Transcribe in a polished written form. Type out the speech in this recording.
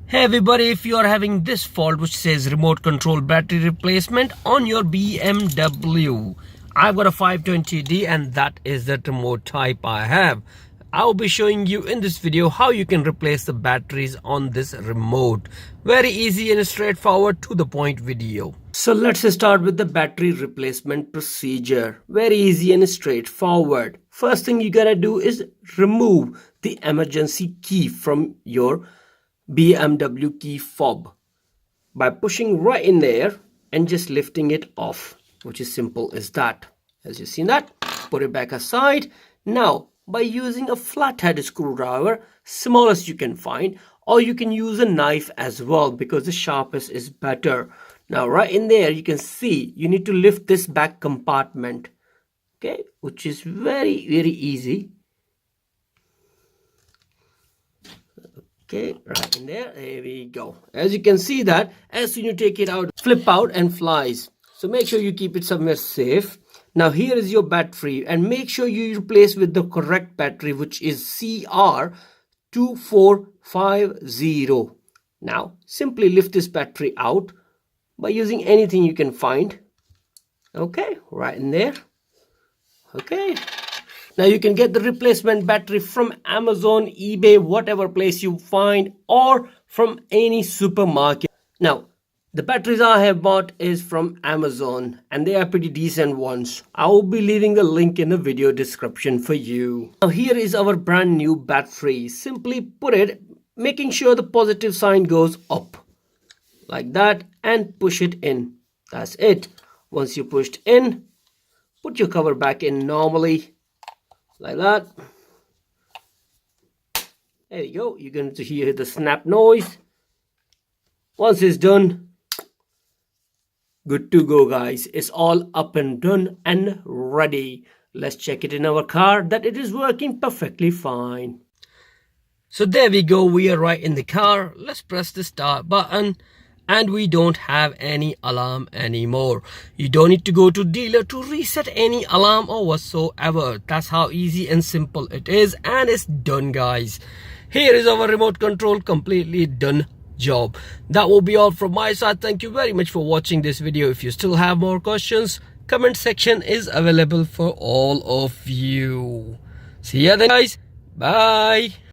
Hey everybody, if you are having this fault which says remote control battery replacement on your BMW, I've got a 520D and that is the remote type I have. I will be showing you in this video how you can replace the batteries on this remote. Very easy and straightforward to the point video. So let's start with the battery replacement procedure. Very easy and straightforward. First thing you gotta do is remove the emergency key from your BMW Key Fob by pushing right in there and just lifting it off, which is simple as that. As you see that, put it back aside. Now by using a flathead screwdriver, smallest you can find, or you can use a knife as well because the sharpest is better. Now right in there you can see you need to lift this back compartment, okay, which is very easy. Okay, right in there we go. As you can see that as soon as you take it out, flip out and flies. So make sure you keep it somewhere safe. Now here is your battery and make sure you replace with the correct battery, which is CR2450. Now simply lift this battery out by using anything you can find. Okay, right in there. Okay. Now you can get the replacement battery from Amazon, eBay, whatever place you find, or from any supermarket. Now, the batteries I have bought is from Amazon and they are pretty decent ones. I will be leaving the link in the video description for you. Now here is our brand new battery. Simply put it, making sure the positive sign goes up like that and push it in. That's it. Once you pushed in, put your cover back in normally. Like that. There you go. You're going to hear the snap noise. Once it's done, good to go, guys. It's all up and done and ready. Let's check it in our car that it is working perfectly fine. So there we go. We are right in the car. Let's press the start button. And we don't have any alarm anymore. You don't need to go to dealer to reset any alarm or whatsoever. That's how easy and simple it is, and it's done, guys. Here is our remote control completely done job. That will be all from my side. Thank you very much for watching this video. If you still have more questions, comment section is available for all of you. See ya then, guys. Bye.